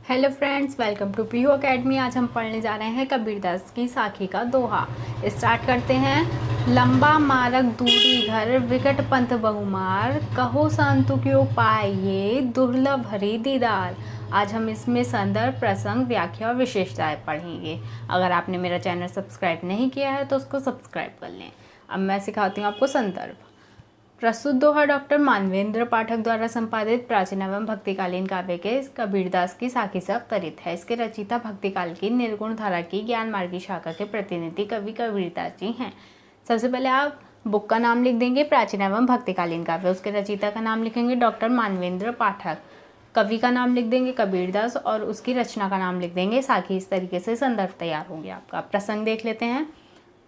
Hello friends, welcome to Pihu academy. आज हम पढ़ने जा रहे हैं कबीरदास की साखी का दोहा। स्टार्ट करते हैं। लंबा मार्ग दूरी घर, विकट पंथ बहुमार, कहो संतु क्यों पाइये, दुर्लभ हरि दीदार। आज हम इसमें संदर्भ, प्रसंग, व्याख्या और विशेषताएं पढ़ेंगे। अगर आपने मेरा चैनल सब्सक्राइब नहीं किया है तो उसको सब्सक्राइब कर लें। अब मैं सिखाती हूँ आपको संदर्भ। प्रस्तुत दोहा डॉक्टर मानवेंद्र पाठक द्वारा संपादित प्राचीन एवं भक्तिकालीन काव्य के कबीरदास की साखी से अवतरित है। इसके रचयिता भक्तिकाल की निर्गुण धारा की ज्ञान मार्गी शाखा के प्रतिनिधि कवि कबीरदास जी हैं। सबसे पहले आप बुक का नाम लिख देंगे प्राचीन एवं भक्तिकालीन काव्य, उसके रचयिता का नाम लिखेंगे डॉक्टर मानवेंद्र पाठक, कवि का नाम लिख देंगे कबीरदास और उसकी रचना का नाम लिख देंगे साखी। इस तरीके से संदर्भ तैयार हो गया आपका। प्रसंग देख लेते हैं।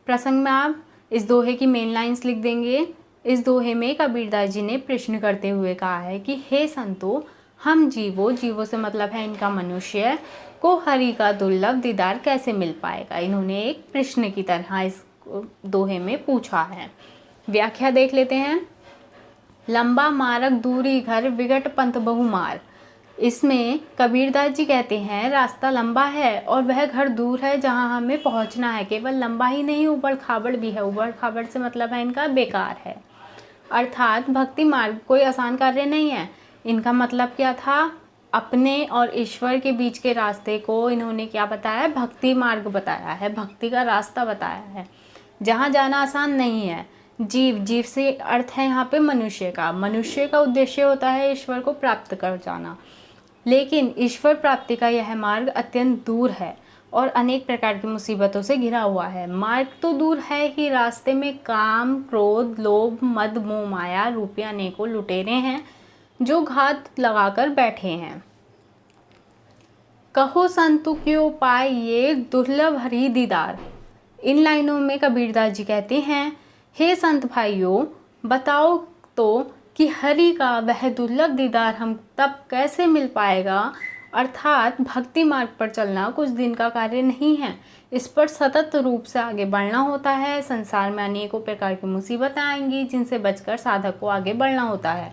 प्रसंग में आप इस दोहे की मेन लाइन्स लिख देंगे। इस दोहे में कबीरदास जी ने प्रश्न करते हुए कहा है कि हे संतो, हम जीवों से मतलब है इनका मनुष्य को हरि का दुर्लभ दीदार कैसे मिल पाएगा। इन्होंने एक प्रश्न की तरह इस दोहे में पूछा है। व्याख्या देख लेते हैं। लंबा मार्ग दूरी घर, विकट पंथ बहुमार। इसमें कबीरदास जी कहते हैं रास्ता लंबा है और वह घर दूर है जहां हमें पहुंचना है। केवल लंबा ही नहीं, ऊबड़ खाबड़ भी है। ऊबड़ खाबड़ से मतलब है इनका बेकार है, अर्थात भक्ति मार्ग कोई आसान कार्य नहीं है। इनका मतलब क्या था? अपने और ईश्वर के बीच के रास्ते को इन्होंने क्या बताया? भक्ति मार्ग बताया है, भक्ति का रास्ता बताया है, जहाँ जाना आसान नहीं है। जीव से अर्थ है यहाँ पे मनुष्य का उद्देश्य होता है ईश्वर को प्राप्त कर जाना, लेकिन ईश्वर प्राप्ति का यह मार्ग अत्यंत दूर है और अनेक प्रकार की मुसीबतों से घिरा हुआ है। मार्ग तो दूर है ही, रास्ते में काम, क्रोध, लोभ, मद, मोह, माया रूपी अनेकों लुटेरे हैं जो घात लगाकर बैठे हैं। कहो संतु क्यों पाए ये दुर्लभ हरि दीदार। इन लाइनों में कबीरदास जी कहते हैं, हे संत भाइयों, बताओ तो कि हरि का वह दुर्लभ दीदार हम तब कैसे मिल पाएगा। अर्थात भक्ति मार्ग पर चलना कुछ दिन का कार्य नहीं है, इस पर सतत रूप से आगे बढ़ना होता है। संसार में अनेकों प्रकार की मुसीबतें आएंगी जिनसे बचकर साधक को आगे बढ़ना होता है।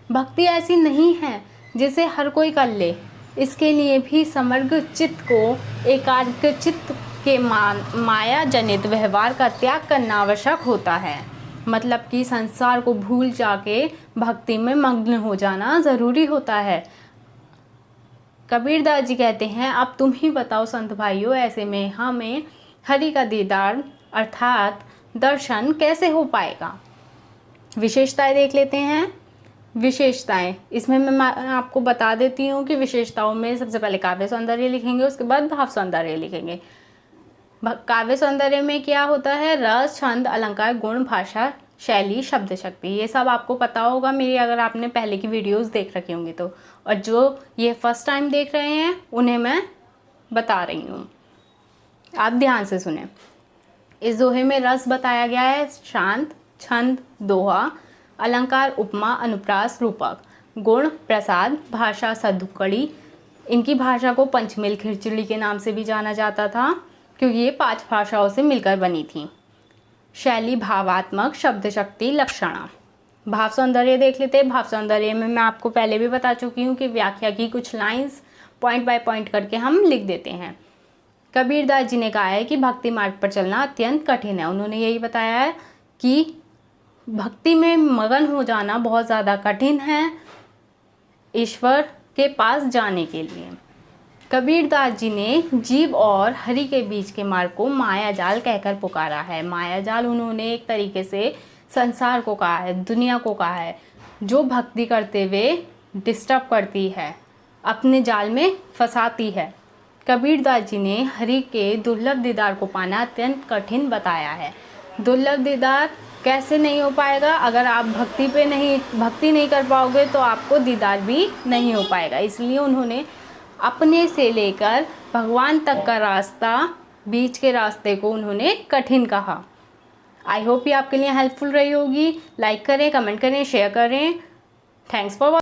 भक्ति ऐसी नहीं है जिसे हर कोई कर ले, इसके लिए भी समग्र चित्त को एकाग्र चित्त के माया जनित व्यवहार का त्याग करना आवश्यक होता है। मतलब कि संसार को भूल जाके भक्ति में मग्न हो जाना जरूरी होता है। कबीरदास जी कहते हैं, अब तुम ही बताओ संत भाइयों, ऐसे में हमें हरि का दीदार अर्थात दर्शन कैसे हो पाएगा। विशेषताएं देख लेते हैं। विशेषताएं इसमें मैं आपको बता देती हूँ कि विशेषताओं में सबसे पहले काव्य सौंदर्य लिखेंगे, उसके बाद भाव सौंदर्य लिखेंगे। काव्य सौंदर्य में क्या होता है? रस, छंद, अलंकार, गुण, भाषा, शैली, शब्द शक्ति, ये सब आपको पता होगा मेरी अगर आपने पहले की वीडियोस देख रखी होंगी तो। और जो ये फर्स्ट टाइम देख रहे हैं उन्हें मैं बता रही हूँ, आप ध्यान से सुने। इस दोहे में रस बताया गया है शांत, छंद दोहा, अलंकार उपमा अनुप्रास रूपक, गुण प्रसाद, भाषा सदुकड़ी। इनकी भाषा को पंचमेल खिचड़ी के नाम से भी जाना जाता था क्योंकि ये 5 भाषाओं से मिलकर बनी थी। शैली भावात्मक, शब्द शक्ति, लक्षणा। भाव सौंदर्य देख लेते हैं। भाव सौंदर्य में मैं आपको पहले भी बता चुकी हूँ कि व्याख्या की कुछ लाइंस पॉइंट बाय पॉइंट करके हम लिख देते हैं। कबीरदास जी ने कहा है कि भक्ति मार्ग पर चलना अत्यंत कठिन है। उन्होंने यही बताया है कि भक्ति में मगन हो जाना बहुत ज़्यादा कठिन है ईश्वर के पास जाने के लिए। कबीरदास जी ने जीव और हरि के बीच के मार्ग को माया जाल कहकर पुकारा है। माया जाल उन्होंने एक तरीके से संसार को कहा है, दुनिया को कहा है, जो भक्ति करते हुए डिस्टर्ब करती है, अपने जाल में फंसाती है। कबीरदास जी ने हरि के दुर्लभ दीदार को पाना अत्यंत कठिन बताया है। दुर्लभ दीदार कैसे नहीं हो पाएगा? अगर आप भक्ति नहीं कर पाओगे तो आपको दीदार भी नहीं हो पाएगा। इसलिए उन्होंने अपने से लेकर भगवान तक का रास्ता, बीच के रास्ते को उन्होंने कठिन कहा। आई होप ये आपके लिए हेल्पफुल रही होगी। लाइक करें, कमेंट करें, शेयर करें। Thanks for